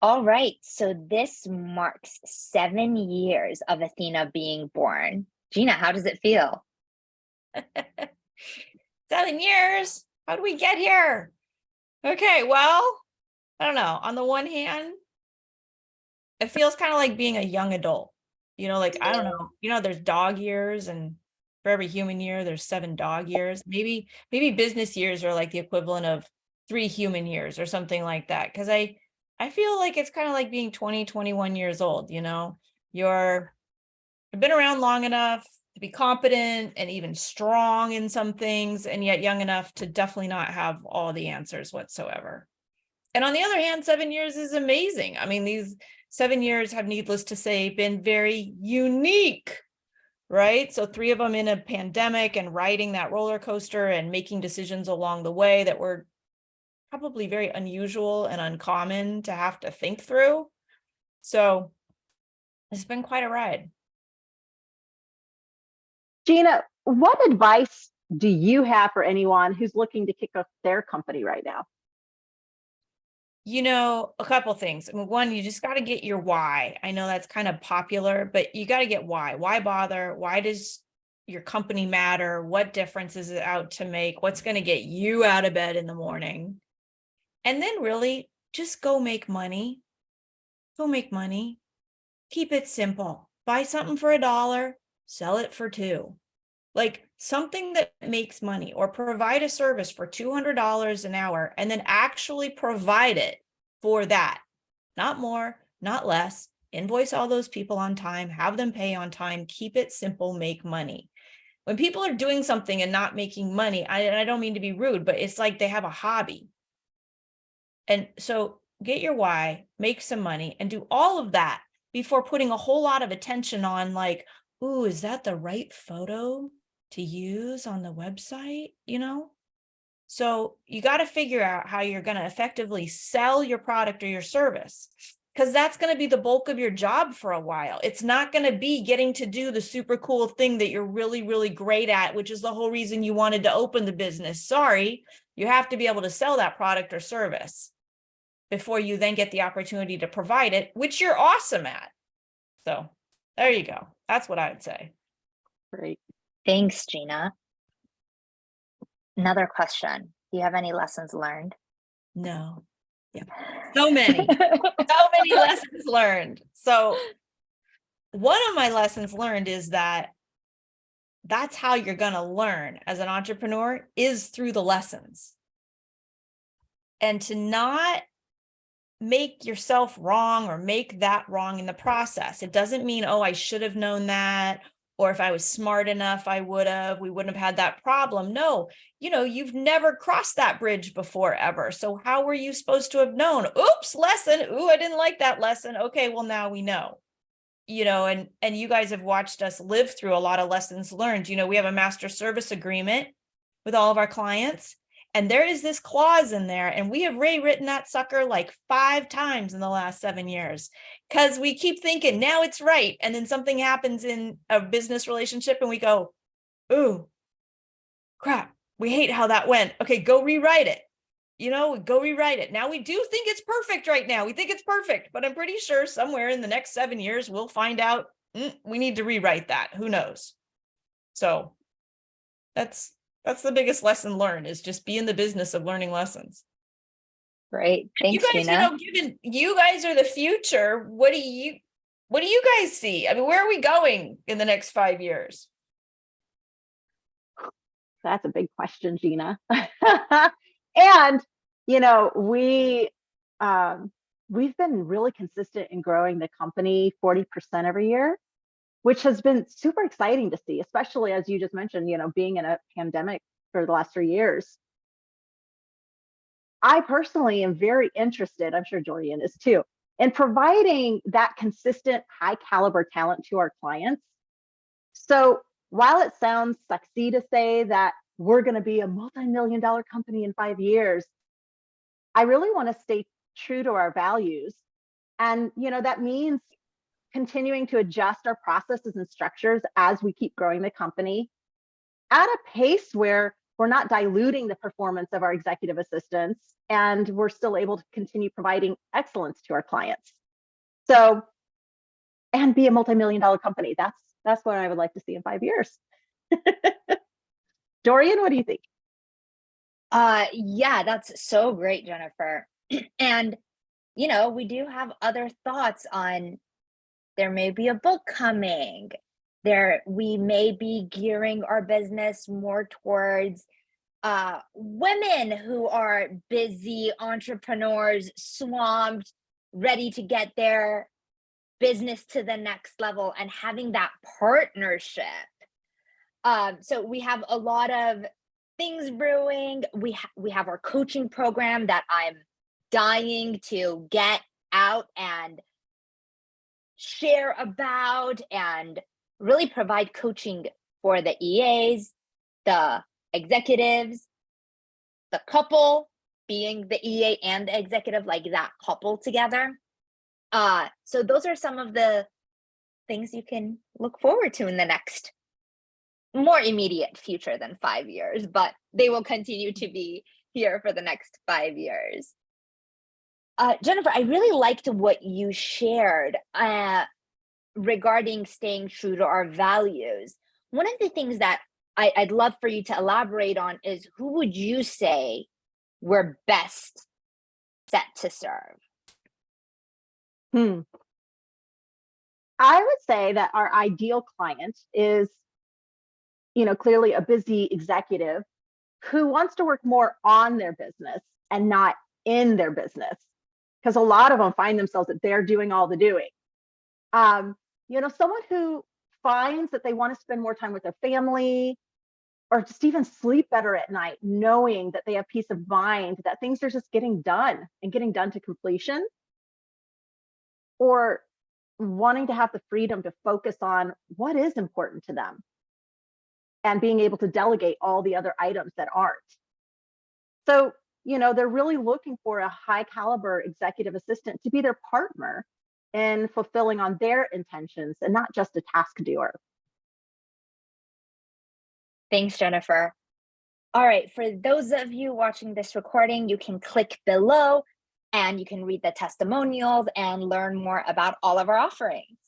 All right, so this marks 7 years of Athena being born. Gina, how does it feel? 7 years. How do we get here? Okay, well, I don't know. On the one hand, it feels kind of like being a young adult. Like, I don't know. There's dog years, and for every human year, there's 7 dog years. Maybe business years are like the equivalent of 3 human years or something like that. Because I feel like it's kind of like being 20, 21 years old. You've been around long enough to be competent and even strong in some things, and yet young enough to definitely not have all the answers whatsoever. And on the other hand, 7 years is amazing. I mean, these 7 years have, needless to say, been very unique, right? So 3 of them in a pandemic, and riding that roller coaster and making decisions along the way that were probably very unusual and uncommon to have to think through. So it's been quite a ride. Gina, what advice do you have for anyone who's looking to kick off their company right now? A couple things. I mean, one, you just got to get your why. I know that's kind of popular, but you got to get why. Why bother? Why does your company matter? What difference is it out to make? What's going to get you out of bed in the morning? And then really just go make money. Go make money. Keep it simple. Buy something for $1, sell it for $2. Like something that makes money, or provide a service for $200 an hour and then actually provide it for that. Not more, not less. Invoice all those people on time, have them pay on time, keep it simple, make money. When people are doing something and not making money, I don't mean to be rude, but it's like they have a hobby. And so get your why, make some money, and do all of that before putting a whole lot of attention on like, ooh, is that the right photo to use on the website? So you got to figure out how you're going to effectively sell your product or your service, because that's going to be the bulk of your job for a while. It's not going to be getting to do the super cool thing that you're really, really great at, which is the whole reason you wanted to open the business. Sorry, you have to be able to sell that product or service before you then get the opportunity to provide it, which you're awesome at. So there you go. That's what I would say. Great. Thanks, Gina. Another question. Do you have any lessons learned? No. Yeah. So many lessons learned. So one of my lessons learned is that that's how you're going to learn as an entrepreneur, is through the lessons. And to not make yourself wrong or make that wrong in the process. It doesn't mean, oh, I should have known that, or if I was smart enough, we wouldn't have had that problem. No, you've never crossed that bridge before ever. So how were you supposed to have known? Oops, lesson. Ooh, I didn't like that lesson. Okay, well, now we know. And you guys have watched us live through a lot of lessons learned. We have a master service agreement with all of our clients, and there is this clause in there, and we have rewritten that sucker like 5 times in the last 7 years, because we keep thinking now it's right. And then something happens in a business relationship and we go, ooh, crap, we hate how that went. Okay, go rewrite it. Go rewrite it. Now we do think it's perfect right now. We think it's perfect, but I'm pretty sure somewhere in the next 7 years, we'll find out we need to rewrite that. Who knows? So that's the biggest lesson learned, is just be in the business of learning lessons. Great. Thanks, you guys, Gina. Given you guys are the future, what do you guys see? I mean, where are we going in the next 5 years? That's a big question, Gina. And we've been really consistent in growing the company 40% every year, which has been super exciting to see, especially as you just mentioned, being in a pandemic for the last 3 years. I personally am very interested, I'm sure Jillian is too, in providing that consistent high caliber talent to our clients. So while it sounds sexy to say that we're going to be a multi-million-dollar company in 5 years, I really want to stay true to our values. And, that means continuing to adjust our processes and structures as we keep growing the company at a pace where we're not diluting the performance of our executive assistants, and we're still able to continue providing excellence to our clients. So, and be a multi-million-dollar company. That's what I would like to see in 5 years. Dorian, what do you think? Yeah, that's so great, Jennifer. And, we do have other thoughts on there may be a book coming. We may be gearing our business more towards women who are busy entrepreneurs, swamped, ready to get their business to the next level and having that partnership. So we have a lot of things brewing. We have our coaching program that I'm dying to get out and share about and really provide coaching for the EAs, the executives, the couple, being the EA and the executive, like that couple together. So those are some of the things you can look forward to in the next more immediate future than 5 years, but they will continue to be here for the next 5 years. Jennifer, I really liked what you shared regarding staying true to our values. One of the things that I'd love for you to elaborate on is, who would you say we're best set to serve? I would say that our ideal client is, clearly a busy executive who wants to work more on their business and not in their business, because a lot of them find themselves that they're doing all the doing. Someone who finds that they want to spend more time with their family, or just even sleep better at night, knowing that they have peace of mind, that things are just getting done to completion, or wanting to have the freedom to focus on what is important to them and being able to delegate all the other items that aren't. So, they're really looking for a high caliber executive assistant to be their partner in fulfilling on their intentions and not just a task doer. Thanks, Jennifer. All right, for those of you watching this recording, you can click below and you can read the testimonials and learn more about all of our offerings.